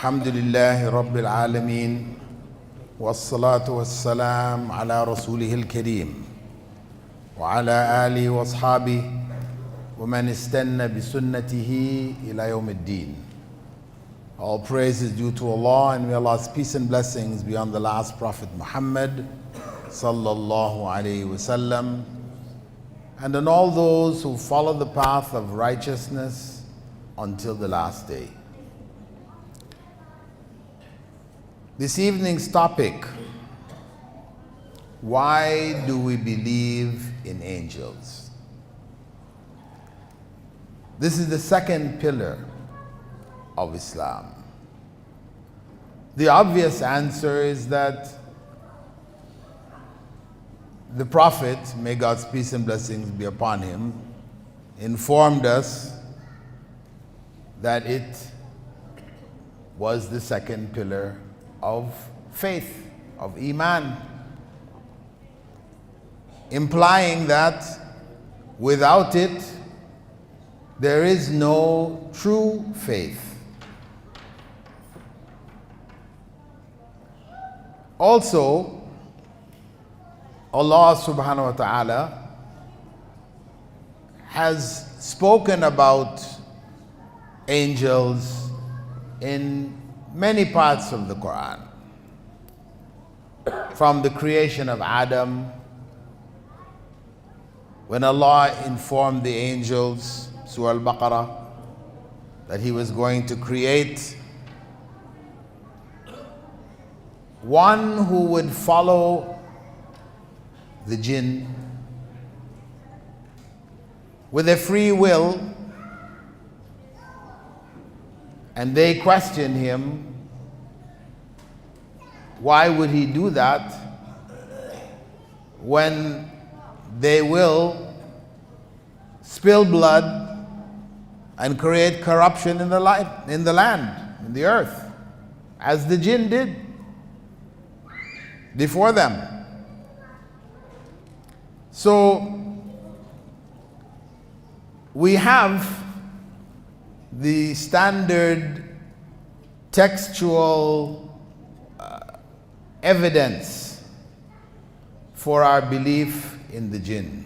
الحمد لله رب العالمين والصلاة والسلام على رسوله الكريم وعلى آله وأصحابه ومن استنى بسنته إلى يوم الدين. All praise is due to Allah, and may Allah's peace and blessings be on the last Prophet Muhammad sallallahu alaihi wasallam, and on all those who follow the path of righteousness until the last day. This evening's topic: why do we believe in angels? This is the second pillar of Islam. The obvious answer is that the Prophet, may God's peace and blessings be upon him, informed us that it was the second pillar of faith, of Iman, implying that without it there is no true faith. Also, Allah subhanahu wa ta'ala has spoken about angels in many parts of the Qur'an. From the creation of Adam, when Allah informed the angels, Surah Al-Baqarah, that He was going to create one who would follow the jinn with a free will, and they questioned him, why would he do that when they will spill blood and create corruption in the land, in the earth, as the jinn did before them. So we have the standard textual evidence for our belief in the jinn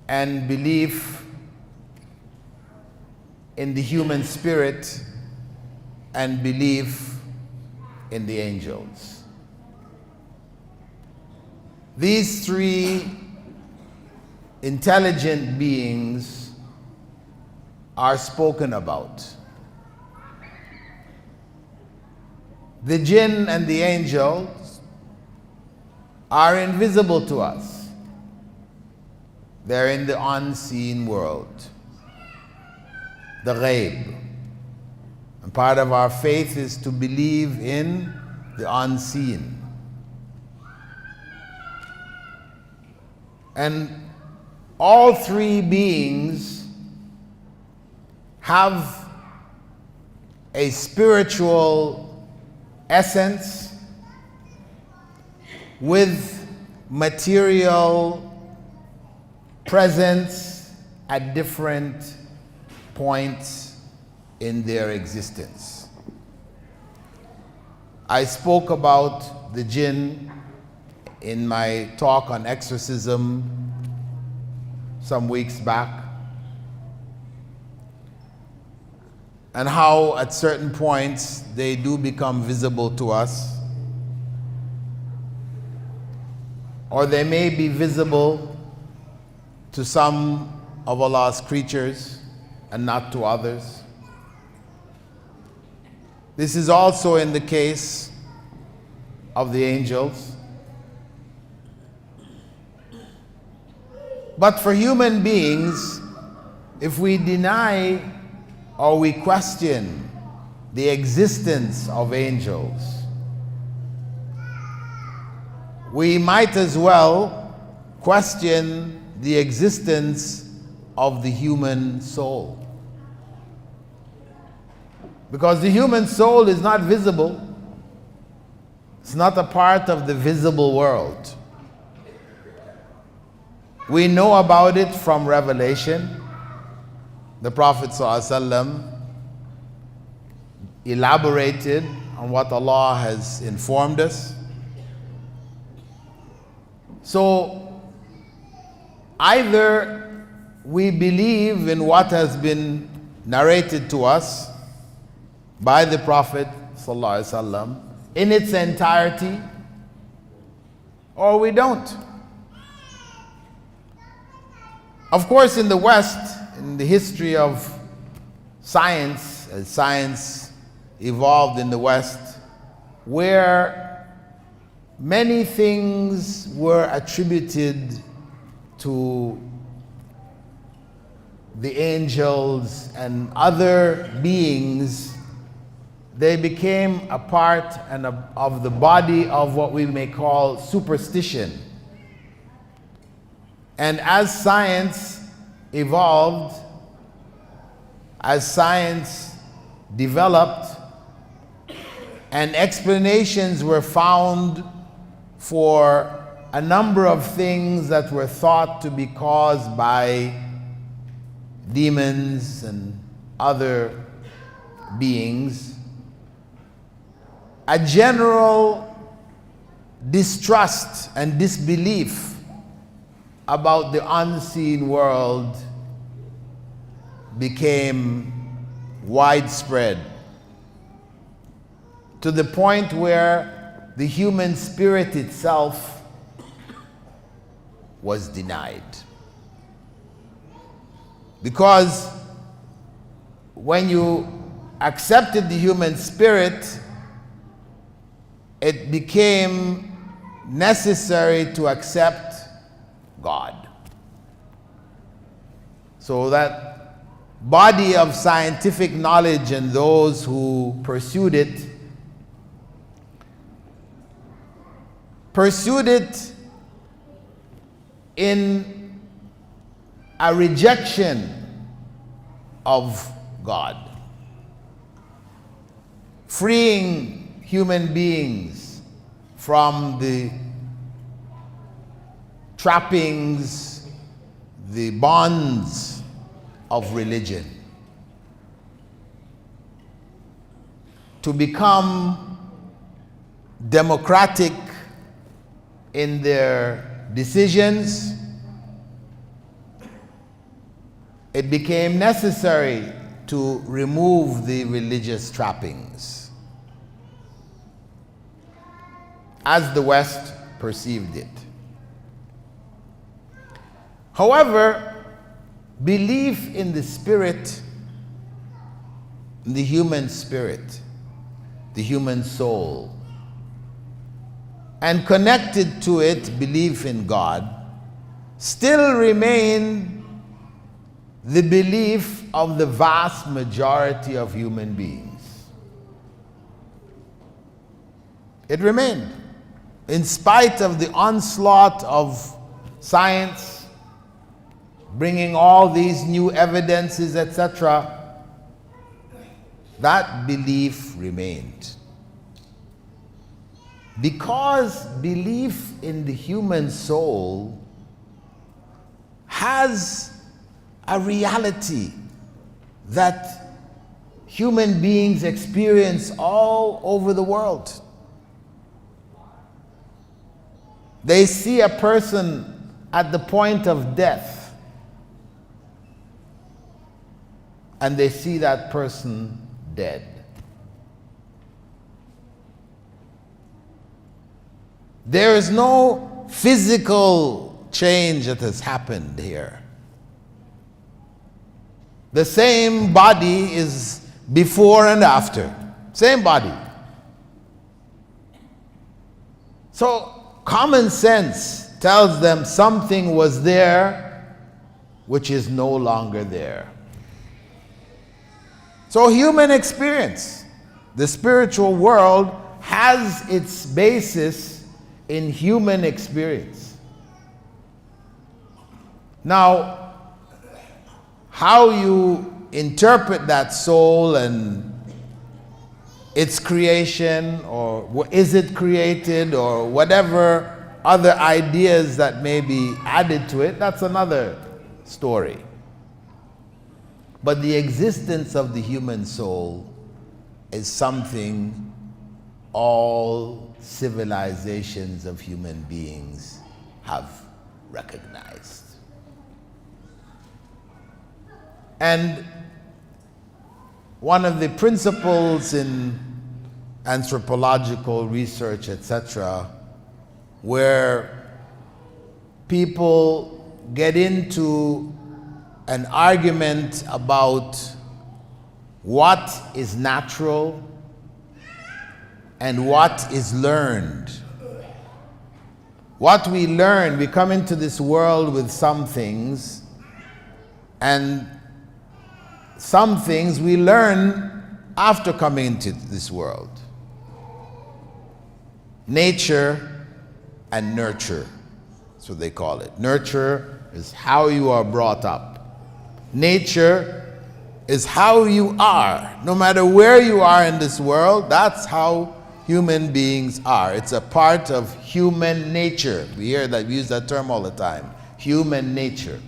and belief in the human spirit and belief in the angels. These three intelligent beings are spoken about. The jinn and the angels are invisible to us. They're in the unseen world, the ghaib. And part of our faith is to believe in the unseen. And all three beings have a spiritual essence with material presence at different points in their existence. I spoke about the jinn in my talk on exorcism some weeks back, and how at certain points they do become visible to us, or they may be visible to some of Allah's creatures and not to others. This is also in the case of the angels. But for human beings, if we deny or we question the existence of angels, we might as well question the existence of the human soul. Because the human soul is not visible. It's not a part of the visible world. We know about it from Revelation. The Prophet ﷺ elaborated on what Allah has informed us. So either we believe in what has been narrated to us by the Prophet ﷺ in its entirety, or we don't. Of course, in the West, in the history of science, as science evolved in the West, where many things were attributed to the angels and other beings, they became a part of the body of what we may call superstition. And as science evolved, as science developed, and explanations were found for a number of things that were thought to be caused by demons and other beings, a general distrust and disbelief about the unseen world became widespread, to the point where the human spirit itself was denied. Because when you accepted the human spirit, it became necessary to accept God. So that body of scientific knowledge and those who pursued it in a rejection of God, freeing human beings from the trappings, the bonds of religion, to become democratic in their decisions. It became necessary to remove the religious trappings, as the West perceived it. However, belief in the spirit, the human spirit, the human soul, and connected to it, belief in God, still remained the belief of the vast majority of human beings. It remained, in spite of the onslaught of science, bringing all these new evidences, etc. That belief remained. Because belief in the human soul has a reality that human beings experience all over the world. They see a person at the point of death, and they see that person dead. There is no physical change that has happened here. The same body is before and after. Same body. So common sense tells them something was there which is no longer there. So human experience, the spiritual world, has its basis in human experience. Now, how you interpret that soul and its creation, or is it created, or whatever other ideas that may be added to it, that's another story. But the existence of the human soul is something all civilizations of human beings have recognized. And one of the principles in anthropological research, etc., where people get into an argument about what is natural and what is learned. What we learn, we come into this world with some things, and some things we learn after coming into this world. Nature and nurture, that's what they call it. Nurture is how you are brought up. Nature is how you are. No matter where you are in this world, that's how human beings are. It's a part of human nature. We hear that, we use that term all the time. Human nature.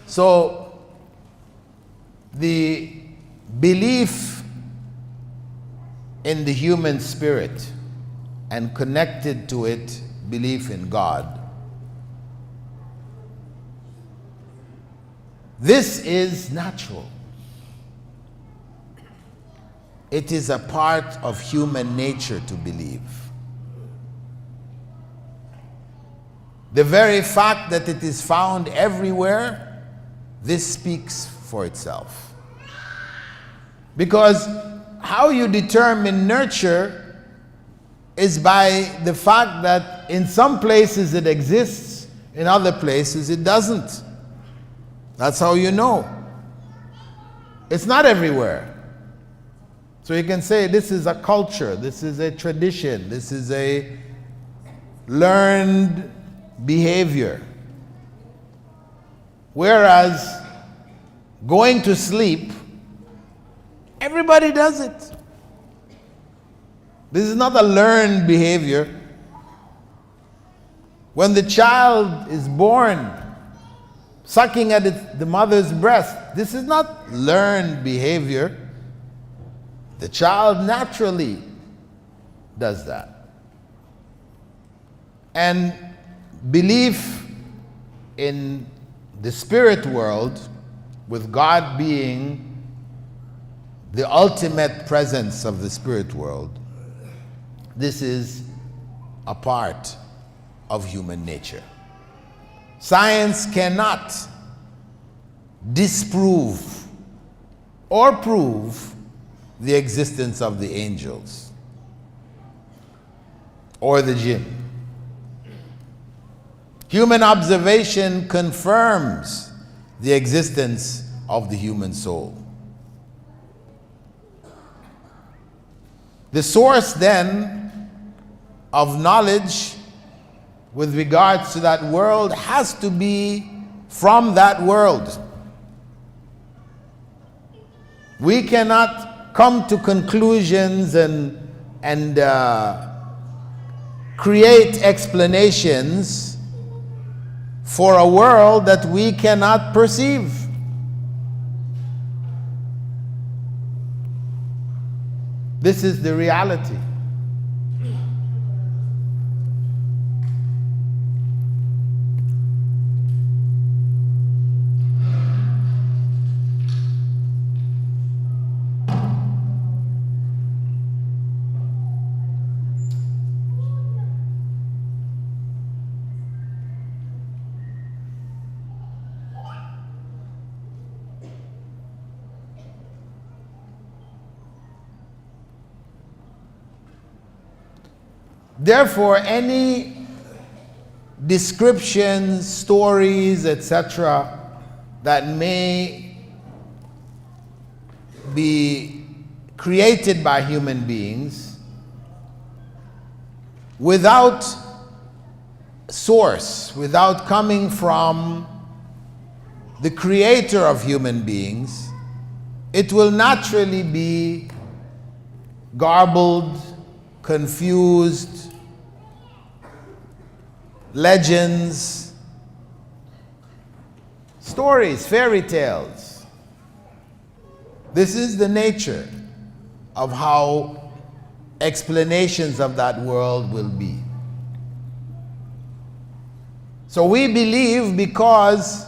So, the belief in the human spirit and connected to it, belief in God, this is natural. It is a part of human nature to believe. The very fact that it is found everywhere, this speaks for itself. Because how you determine nurture is by the fact that in some places it exists, in other places it doesn't. That's how you know. It's not everywhere. So you can say this is a culture, this is a tradition, this is a learned behavior. Whereas going to sleep, everybody does it. This is not a learned behavior. When the child is born, sucking at the mother's breast, this is not learned behavior. The child naturally does that. And belief in the spirit world, with God being the ultimate presence of the spirit world, this is a part of human nature. Science cannot disprove or prove the existence of the angels or the jinn. Human observation confirms the existence of the human soul. The source then of knowledge with regards to that world has to be from that world. We cannot come to conclusions and create explanations for a world that we cannot perceive. This is the reality. Therefore, any descriptions, stories, etc., that may be created by human beings without source, without coming from the creator of human beings, it will naturally be garbled, confused, legends, stories, fairy tales. This is the nature of how explanations of that world will be. So we believe because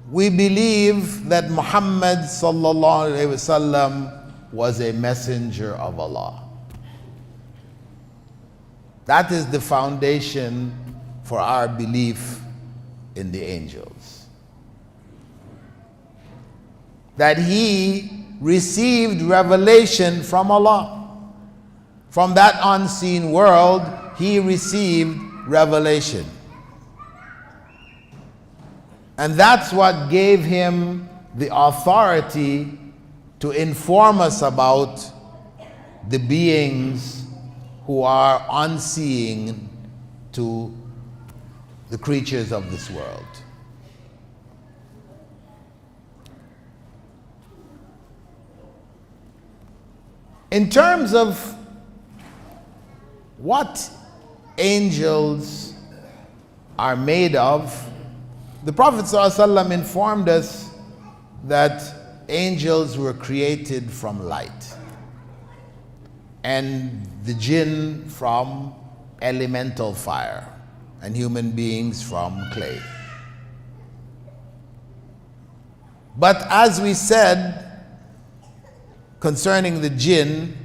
we believe that Muhammad sallallahu alaihi wasallam was a messenger of Allah. That is the foundation for our belief in the angels. That he received revelation from Allah. From that unseen world, he received revelation. And that's what gave him the authority to inform us about the beings who are unseeing to the creatures of this world. In terms of what angels are made of, the Prophet ﷺ informed us that angels were created from light and the jinn from elemental fire and human beings from clay. But as we said concerning the jinn,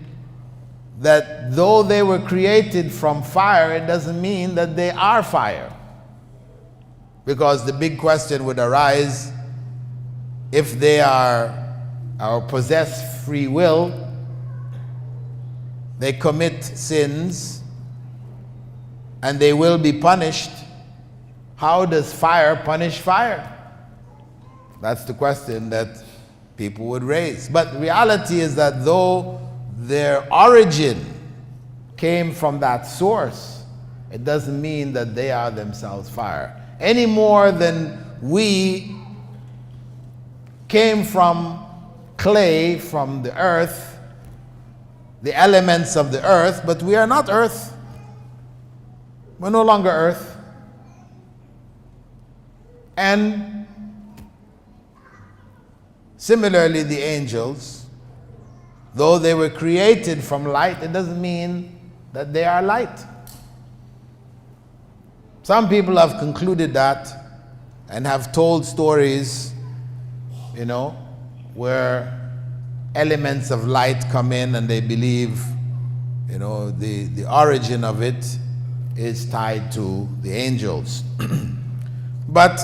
that though they were created from fire, it doesn't mean that they are fire. Because the big question would arise, if they are or possess free will, they commit sins and they will be punished. How does fire punish fire? That's the question that people would raise. But reality is that though their origin came from that source, it doesn't mean that they are themselves fire. Any more than we came from clay, from the earth, the elements of the earth, but we are not earth. We're no longer earth. And similarly, the angels, though they were created from light, it doesn't mean that they are light. Some people have concluded that and have told stories, where elements of light come in and they believe, the origin of it is tied to the angels. But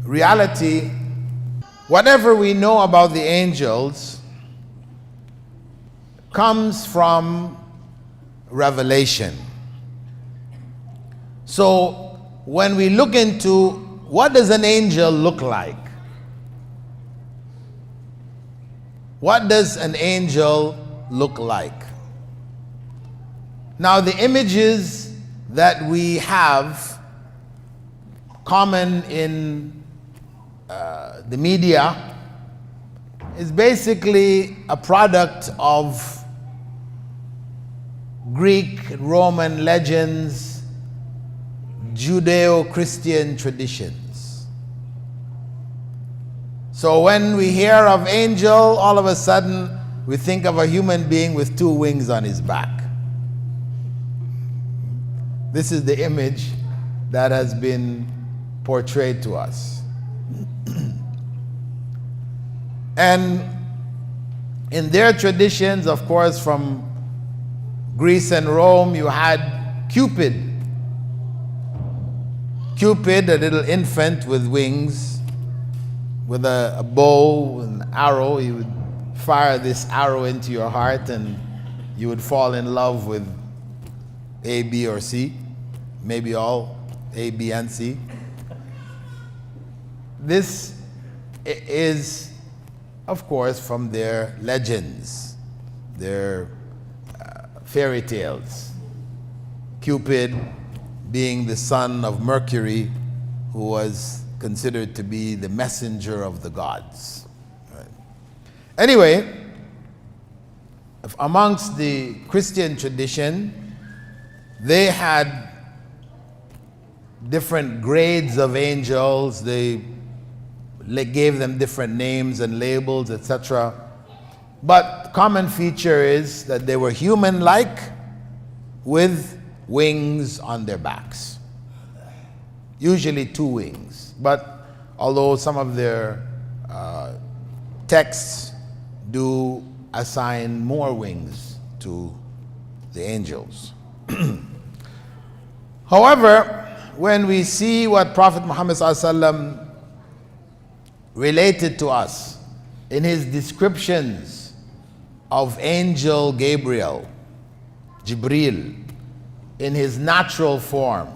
reality, whatever we know about the angels comes from revelation. So when we look into what does an angel look like? What does an angel look like? Now, the images that we have common in the media is basically a product of Greek, Roman legends, Judeo-Christian traditions. So when we hear of angel, all of a sudden we think of a human being with two wings on his back. This is the image that has been portrayed to us. And in their traditions, of course, from Greece and Rome, you had Cupid. Cupid, a little infant with wings, with a bow, an arrow. He would fire this arrow into your heart and you would fall in love with A, B, or C. Maybe all A, B, and C. This is, of course, from their legends, their fairy tales. Cupid being the son of Mercury, who was considered to be the messenger of the gods. Right. Anyway, amongst the Christian tradition, they had different grades of angels. They gave them different names and labels, etc. But common feature is that they were human-like with wings on their backs. Usually 2 wings. But although some of their texts do assign more wings to the angels. However, when we see what Prophet Muhammad ﷺ related to us in his descriptions of angel Gabriel, Jibril, in his natural form,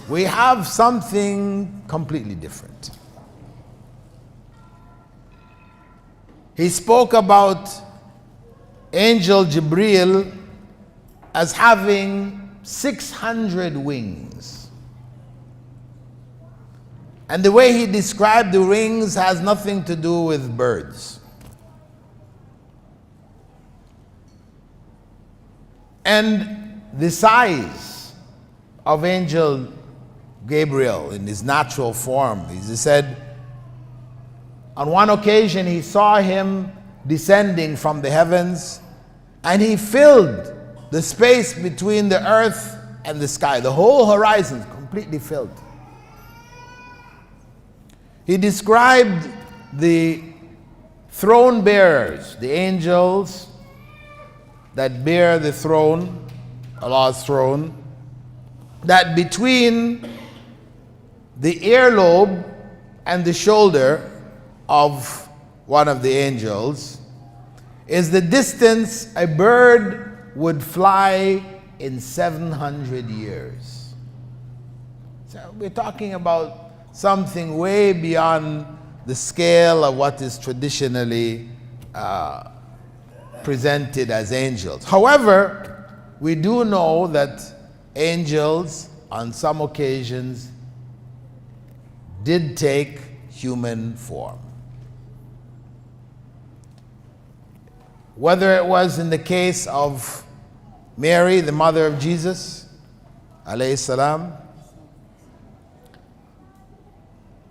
we have something completely different. He spoke about angel Jibril as having 600 wings. And the way he described the wings has nothing to do with birds. And the size of angel Gabriel in his natural form, he said, on one occasion he saw him descending from the heavens, and he filled the space between the earth and the sky. The whole horizon completely filled. He described the throne bearers, the angels that bear the throne, Allah's throne, that between the earlobe and the shoulder of one of the angels is the distance a bird would fly in 700 years. So we're talking about something way beyond the scale of what is traditionally presented as angels. However, we do know that angels on some occasions did take human form. Whether it was in the case of Mary, the mother of Jesus, alayhi salam,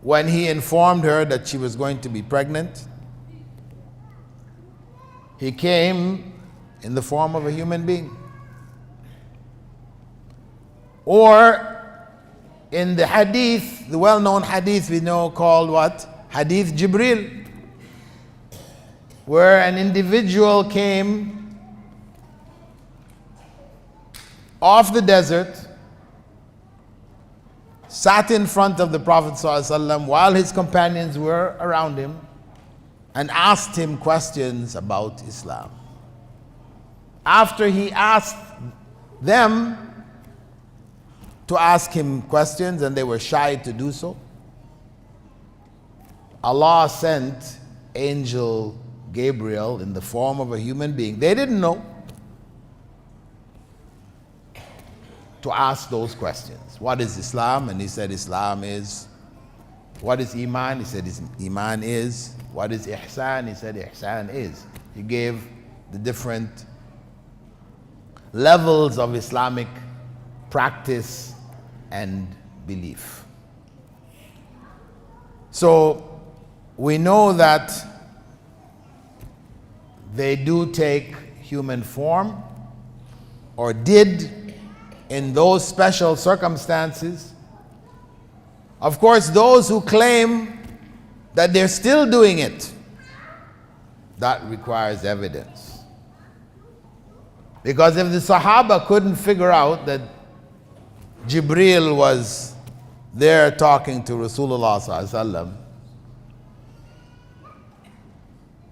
when he informed her that she was going to be pregnant, he came in the form of a human being. Or in the hadith, the well-known hadith we know called what? Hadith Jibril, where an individual came off the desert, sat in front of the Prophet ﷺ while his companions were around him, and asked him questions about Islam. After he asked them to ask him questions and they were shy to do so, Allah sent angel Gabriel in the form of a human being. They didn't know to ask those questions. What is Islam? And he said Islam is. What is Iman? He said Iman is. What is Ihsan? He said Ihsan is. He gave the different levels of Islamic practice and belief. So we know that they do take human form, or did in those special circumstances. Of course, those who claim that they're still doing it, that requires evidence. Because if the Sahaba couldn't figure out that Jibril was there talking to Rasulullah sallallahu alaihi wasallam,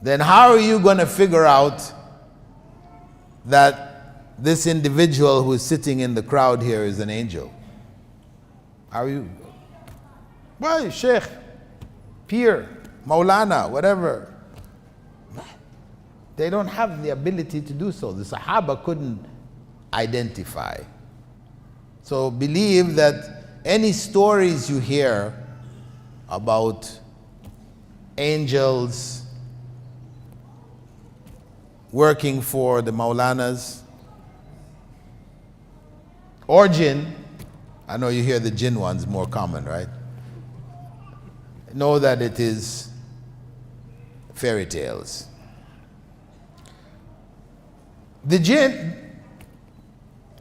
then how are you going to figure out that this individual who is sitting in the crowd here is an angel? How are you? Why, Sheikh, Peer, Maulana, whatever. They don't have the ability to do so. The Sahaba couldn't identify. So believe that any stories you hear about angels working for the Maulanas or jinn, I know you hear the jinn ones more common, right? know that it is fairy tales. The jinn,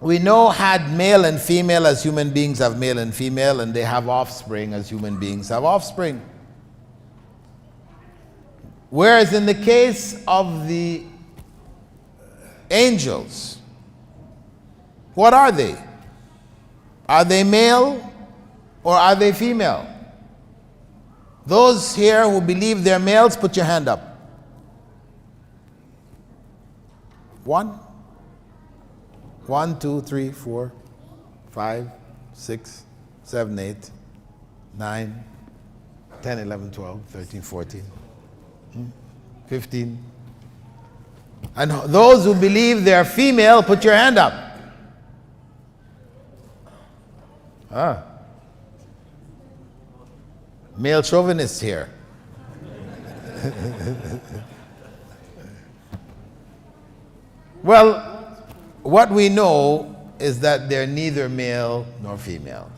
we know, had male and female as human beings have male and female, and they have offspring as human beings have offspring. Whereas in the case of the angels, what are they? Are they male or are they female? Those here who believe they're males, put your hand up. One, 2, 3, 4, 5, 6, 7, 8, 9, 10, 11, 12, 13, 14, 15. And those who believe they're female, put your hand up. Male chauvinists here. Well, what we know is that they're neither male nor female.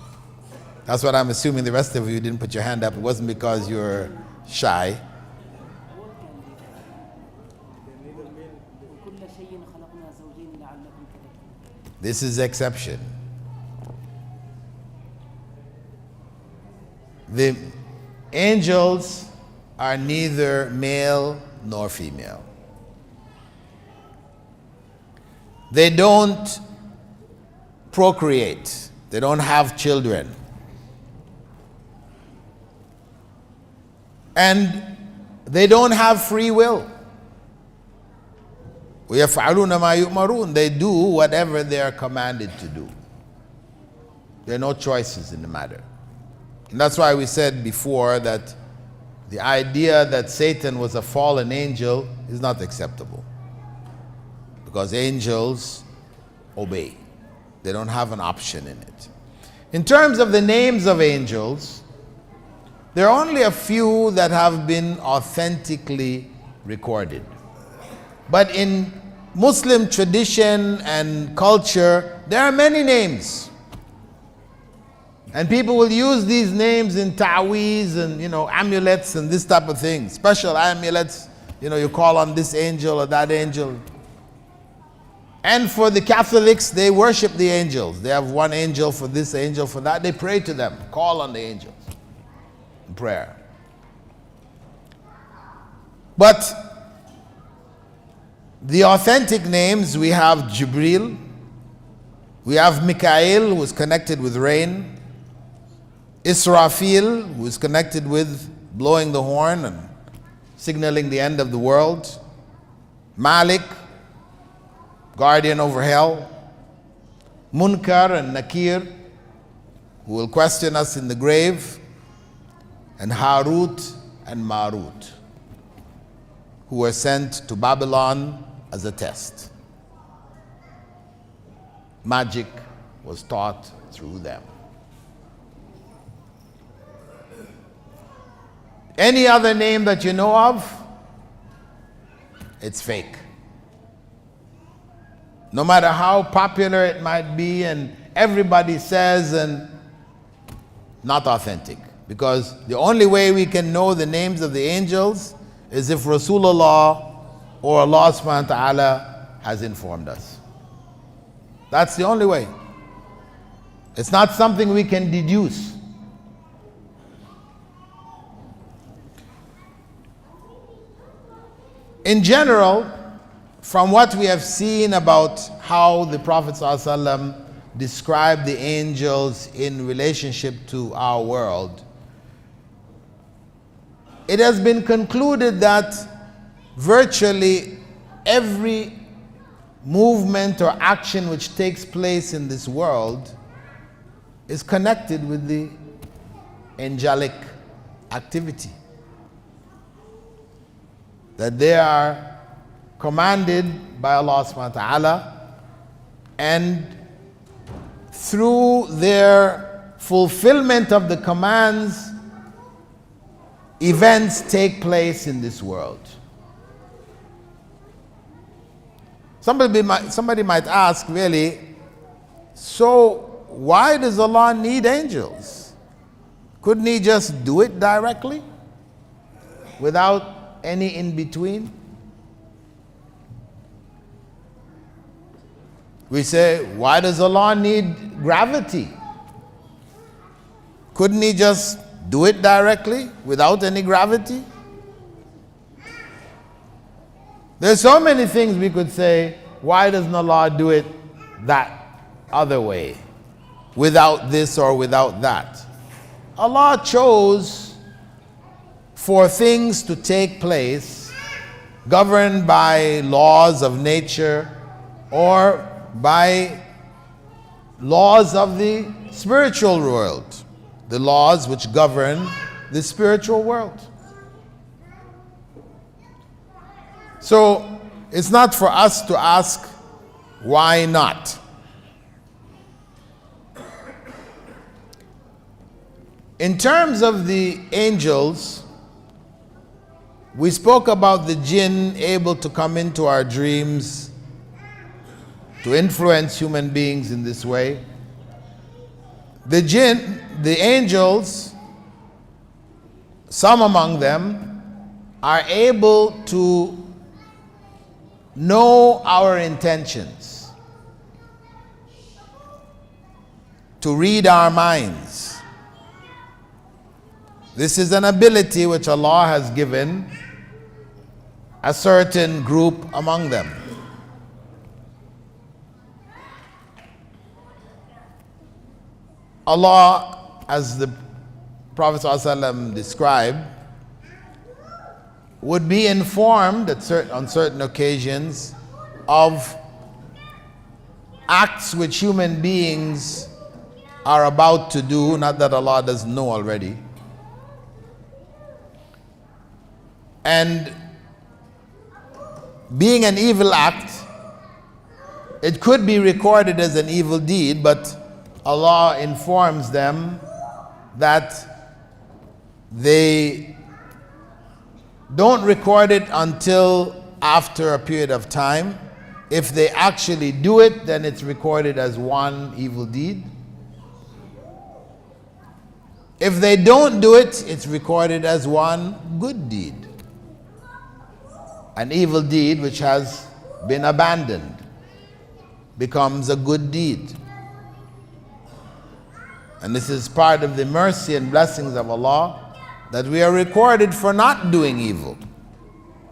That's what I'm assuming. The rest of you didn't put your hand up. It wasn't because you're shy. This is exception. The angels are neither male nor female. They don't procreate. They don't have children. And they don't have free will. وَيَفْعَلُونَ مَا يُؤْمَرُونَ. They do whatever they are commanded to do. There are no choices in the matter. And that's why we said before that the idea that Satan was a fallen angel is not acceptable. Because angels obey. They don't have an option in it. In terms of the names of angels, there are only a few that have been authentically recorded. But in Muslim tradition and culture, there are many names. And people will use these names in ta'weez and, amulets and this type of thing. Special amulets, you call on this angel or that angel. And for the Catholics, they worship the angels. They have one angel for this, angel for that. They pray to them, call on the angels in prayer. But the authentic names, we have Jibril, we have Mikael, who is connected with rain, Israfil, who is connected with blowing the horn and signaling the end of the world, Malik, guardian over hell, Munkar and Nakir, who will question us in the grave, and Harut and Marut, who were sent to Babylon as a test. Magic was taught through them. Any other name that you know of, it's fake. No matter how popular it might be and everybody says, and not authentic. Because the only way we can know the names of the angels is if Rasulullah or Allah subhanahu wa ta'ala has informed us. That's the only way. It's not something we can deduce. In general, from what we have seen about how the Prophet ﷺ described the angels in relationship to our world, it has been concluded that virtually every movement or action which takes place in this world is connected with the angelic activity. That they are commanded by Allah subhanahu wa ta'ala, and through their fulfillment of the commands, events take place in this world. Somebody might ask, really, so why does Allah need angels? Couldn't he just do it directly without any in between? We say, why does Allah need gravity? Couldn't he just do it directly without any gravity? There's so many things we could say, why doesn't Allah do it that other way, without this or without that? Allah chose for things to take place governed by laws of nature or by laws of the spiritual world, the laws which govern the spiritual world. So it's not for us to ask, why not? In terms of the angels, we spoke about the jinn able to come into our dreams to influence human beings in this way. The jinn, the angels, some among them are able to know our intentions, to read our minds. This is an ability which Allah has given a certain group among them. Allah, as the Prophet ﷺ described, would be informed on certain occasions of acts which human beings are about to do, not that Allah doesn't know already. And being an evil act, it could be recorded as an evil deed, but Allah informs them that they don't record it until after a period of time. If they actually do it, then it's recorded as one evil deed. If they don't do it, it's recorded as one good deed. An evil deed which has been abandoned becomes a good deed. And this is part of the mercy and blessings of Allah, that we are recorded for not doing evil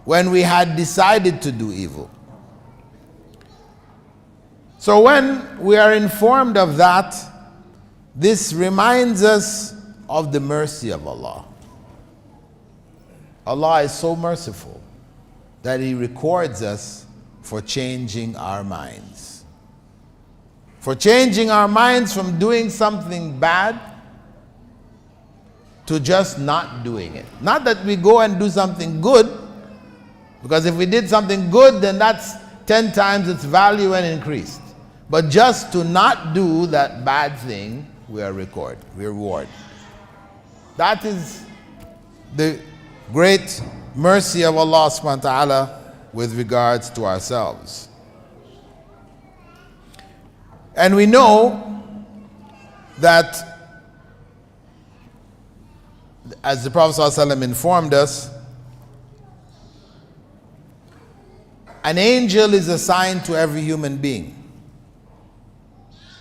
when we had decided to do evil. So when we are informed of that, this reminds us of the mercy of Allah. Allah is so merciful that He records us for changing our minds. For changing our minds from doing something bad to just not doing it. Not that we go and do something good, because if we did something good, then that's 10 times its value and increased. But just to not do that bad thing, we reward. That is the great mercy of Allah subhanahu wa ta'ala with regards to ourselves. And we know that, as the Prophet ﷺ informed us, an angel is assigned to every human being.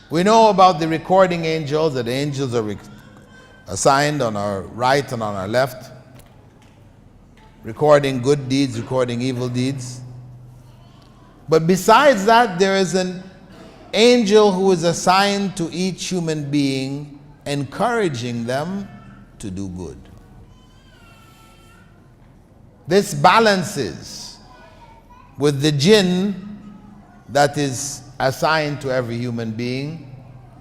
We know about the recording angels, that angels are assigned on our right and on our left, recording good deeds, recording evil deeds. But besides that, there is an angel who is assigned to each human being, encouraging them to do good. This balances with the jinn that is assigned to every human being,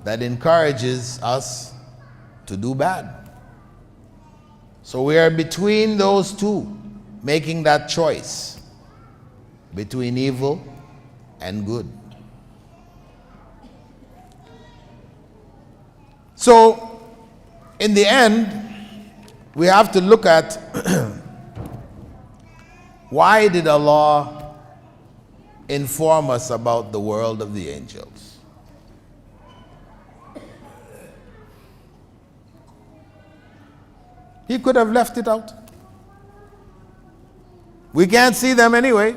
that encourages us to do bad. So we are between those two, making that choice between evil and good. So in the end, we have to look at why did Allah inform us about the world of the angels? He could have left it out. We can't see them anyway.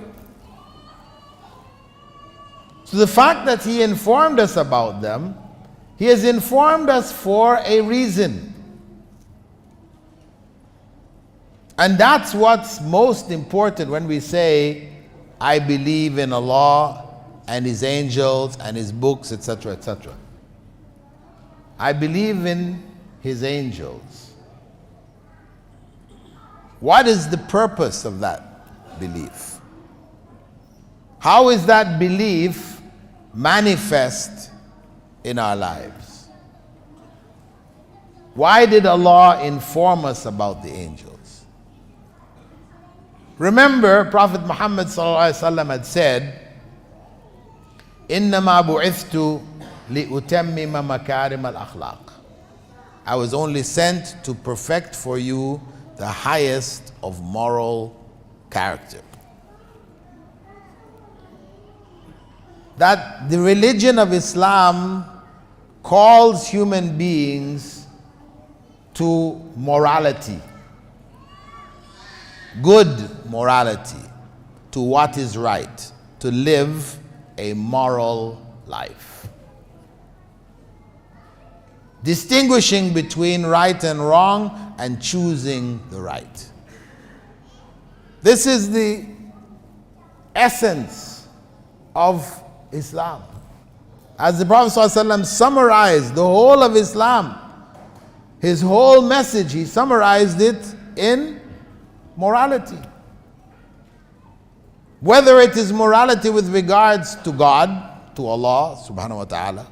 So the fact that he informed us about them, he has informed us for a reason. And that's what's most important when we say, I believe in Allah and His angels and His books, etc., etc. I believe in His angels. What is the purpose of that belief? How is that belief manifest in our lives? Why did Allah inform us about the angels? Remember, Prophet Muhammad ﷺ had said, إِنَّمَا بُعِثْتُ لِأُتَمِّمَ مَكَارِمَ الْأَخْلَاقِ. I was only sent to perfect for you the highest of moral character. That the religion of Islam calls human beings to morality, good morality, to what is right, to live a moral life. Distinguishing between right and wrong and choosing the right. This is the essence of Islam. As the Prophet ﷺ summarized the whole of Islam, his whole message, he summarized it in morality. Whether it is morality with regards to God, to Allah subhanahu wa ta'ala,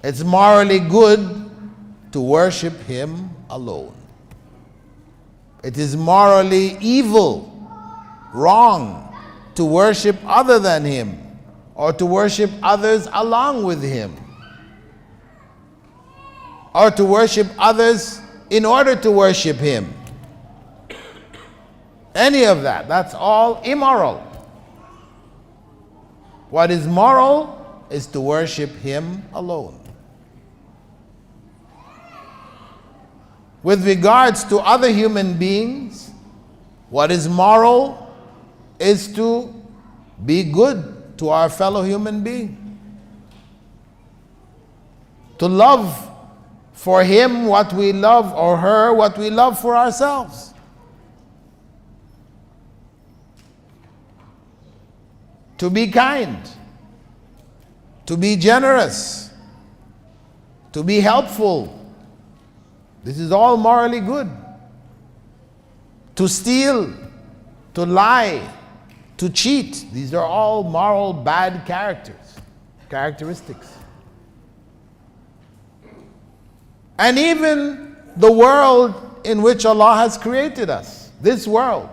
it's morally good to worship Him alone. It is morally evil, wrong, to worship other than Him, or to worship others along with Him, or to worship others in order to worship Him. Any of that, that's all immoral. What is moral is to worship Him alone. With regards to other human beings, what is moral is to be good to our fellow human being. To love for him what we love, or her what we love for ourselves. To be kind, to be generous, to be helpful. This is all morally good. To steal, to lie, to cheat. These are all moral bad characteristics. And even the world in which Allah has created us, this world.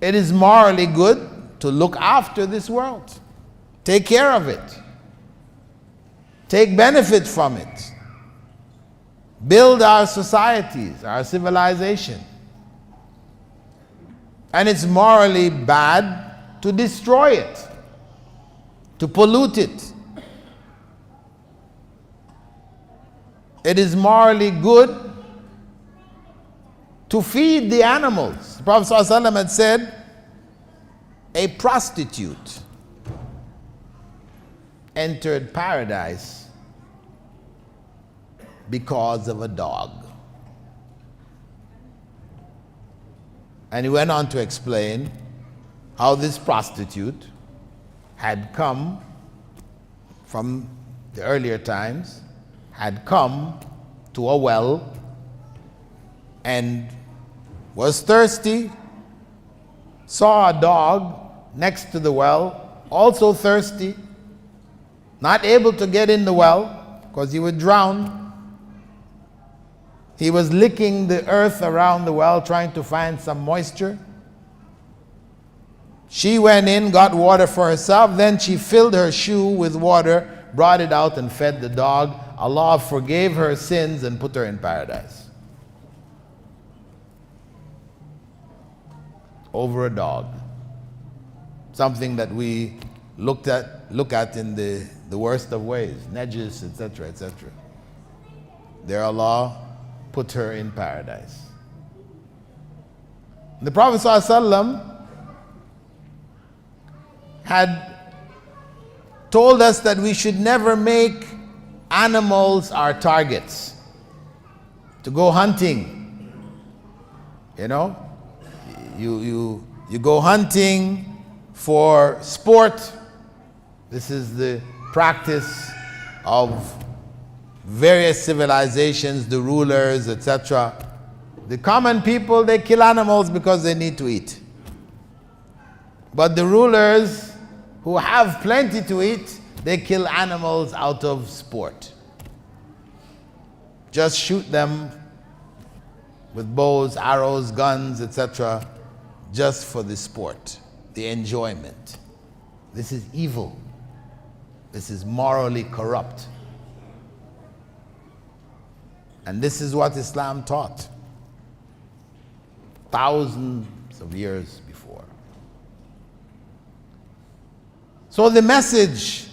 It is morally good to look after this world. Take care of it. Take benefit from it. Build our societies, our civilization. And it's morally bad to destroy it, to pollute it. It is morally good to feed the animals. The Prophet ﷺ had said, a prostitute entered paradise because of a dog. And he went on to explain how this prostitute had come from the earlier times, had come to a well and was thirsty, saw a dog next to the well, also thirsty, not able to get in the well because he would drown. He was licking the earth around the well trying to find some moisture. She went in, got water for herself, then she filled her shoe with water, brought it out and fed the dog. Allah forgave her sins and put her in paradise. Over a dog. Something that we look at in the worst of ways, najis, etc., etc. There Allah put her in paradise. The Prophet ﷺ had told us that we should never make animals our targets. To go hunting, you know, you go hunting for sport. This is the practice of various civilizations, the rulers, etc. The common people, they kill animals because they need to eat. But the rulers who have plenty to eat, they kill animals out of sport. Just shoot them with bows, arrows, guns, etc., just for the sport, the enjoyment. This is evil. This is morally corrupt. And this is what Islam taught thousands of years before. So the message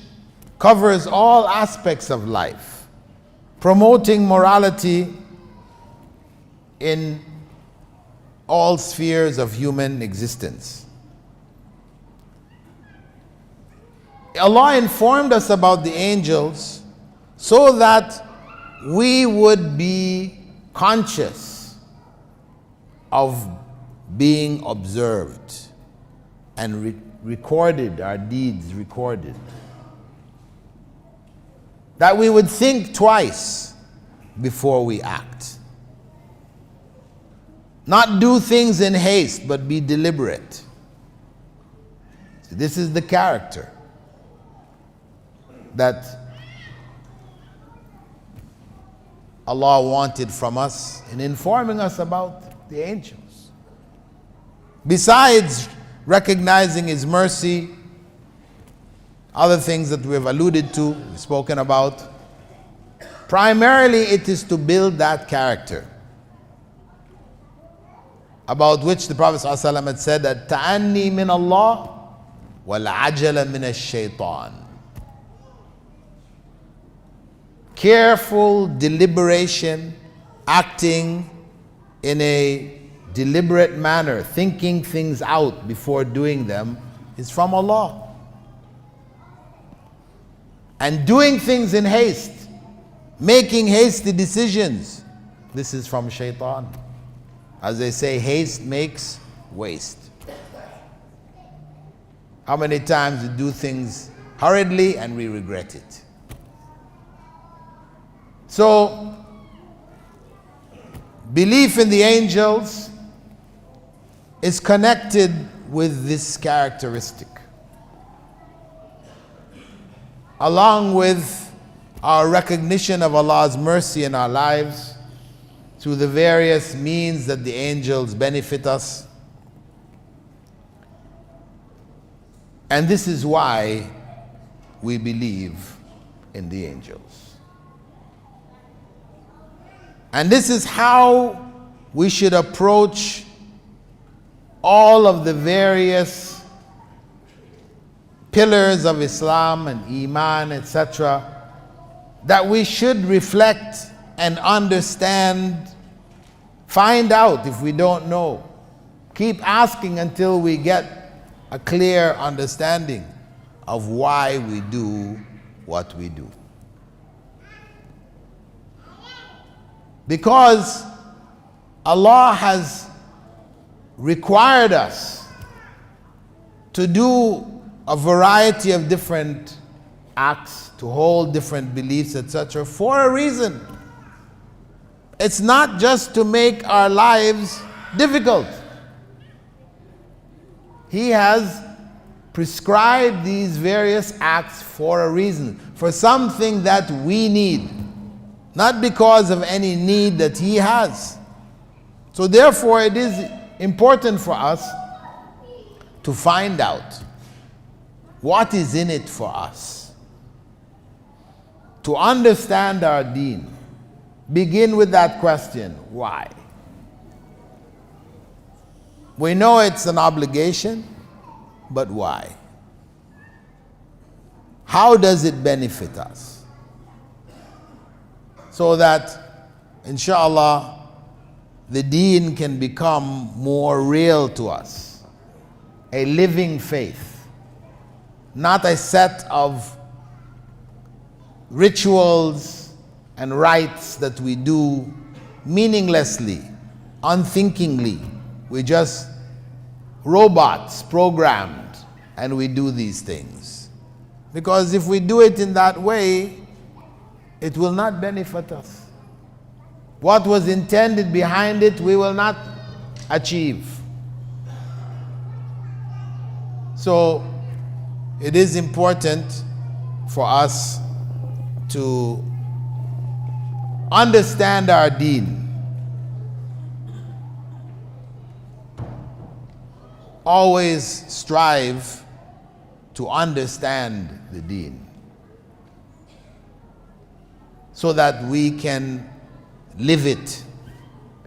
covers all aspects of life, promoting morality in all spheres of human existence. Allah informed us about the angels so that we would be conscious of being observed and recorded, our deeds recorded. That we would think twice before we act. Not do things in haste, but be deliberate. So this is the character that Allah wanted from us in informing us about the angels. Besides recognizing His mercy, other things that we have alluded to, we've spoken about, primarily it is to build that character, about which the Prophet ﷺ had said that ta'anni min Allah wal ajala min ash-shaytan. Careful deliberation, acting in a deliberate manner, thinking things out before doing them, is from Allah. And doing things in haste, making hasty decisions, this is from shaitan. As they say, haste makes waste. How many times we do things hurriedly and we regret it? So, belief in the angels is connected with this characteristic, along with our recognition of Allah's mercy in our lives through the various means that the angels benefit us. And this is why we believe in the angels. And this is how we should approach all of the various pillars of Islam and Iman, etc., that we should reflect and understand, find out if we don't know. Keep asking until we get a clear understanding of why we do what we do. Because Allah has required us to do a variety of different acts, to hold different beliefs, etc., for a reason. It's not just to make our lives difficult. He has prescribed these various acts for a reason, for something that we need, not because of any need that He has. So therefore it is important for us to find out what is in it for us, to understand our deen. Begin with that question, why? We know it's an obligation, but why? How does it benefit us? So that inshallah, the deen can become more real to us, a living faith, not a set of rituals and rites that we do meaninglessly, unthinkingly. We just robots programmed and we do these things. Because if we do it in that way, it will not benefit us. What was intended behind it, we will not achieve. So it is important for us to understand our deen. Always strive to understand the deen so that we can live it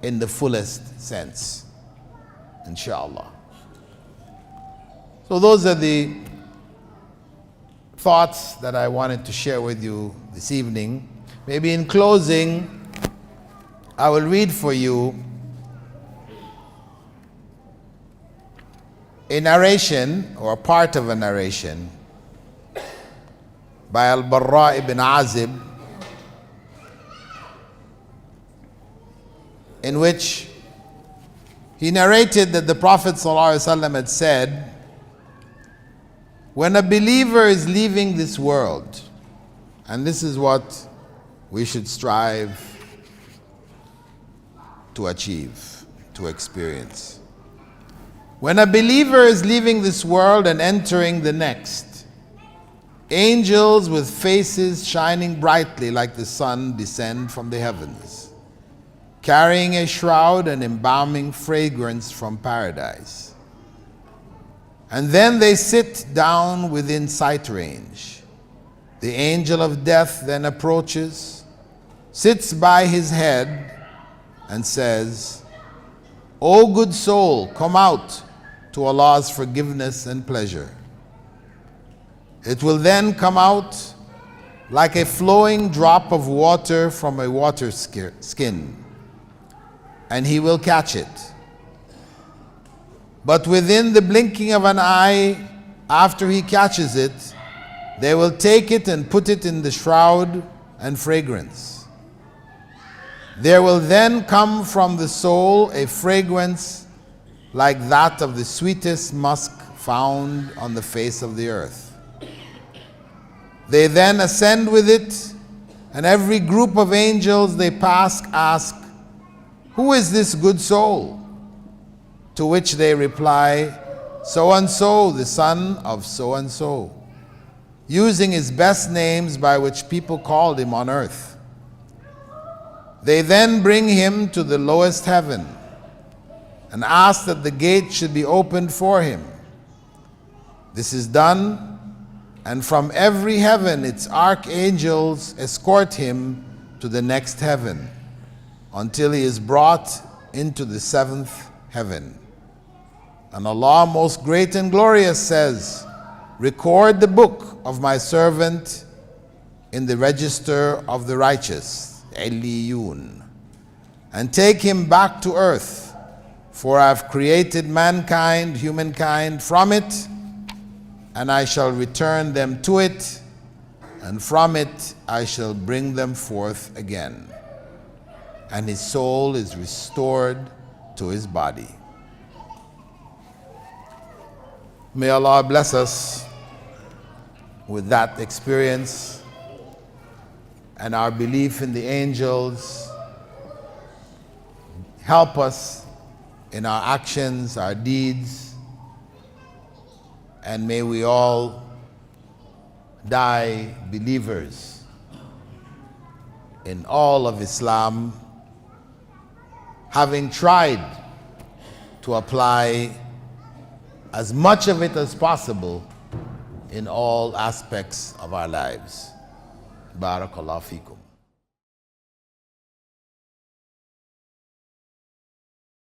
in the fullest sense, inshallah. So those are the thoughts that I wanted to share with you this evening. Maybe in closing, I will read for you a narration, or a part of a narration, by Al-Barra ibn Azib, in which he narrated that the Prophet ﷺ had said, when a believer is leaving this world, and this is what we should strive to achieve, to experience. When a believer is leaving this world and entering the next, angels with faces shining brightly like the sun descend from the heavens, carrying a shroud and embalming fragrance from paradise. And then they sit down within sight range. The angel of death then approaches, sits by his head, and says, O good soul, come out to Allah's forgiveness and pleasure. It will then come out like a flowing drop of water from a water skin, and he will catch it. But within the blinking of an eye, after he catches it, they will take it and put it in the shroud and fragrance. There will then come from the soul a fragrance like that of the sweetest musk found on the face of the earth. They then ascend with it, and every group of angels they pass ask, who is this good soul? To which they reply, so-and-so, the son of so-and-so, using his best names by which people called him on earth. They then bring him to the lowest heaven and ask that the gate should be opened for him. This is done, and from every heaven its archangels escort him to the next heaven until he is brought into the seventh heaven. And Allah most great and glorious says, record the book of my servant in the register of the righteous, Illiyun, and take him back to earth, for I have created mankind, humankind, from it, and I shall return them to it, and from it I shall bring them forth again. And his soul is restored to his body. May Allah bless us with that experience and our belief in the angels. Help us in our actions, our deeds, and may we all die believers in all of Islam, having tried to apply as much of it as possible in all aspects of our lives. Barakallahu feekum.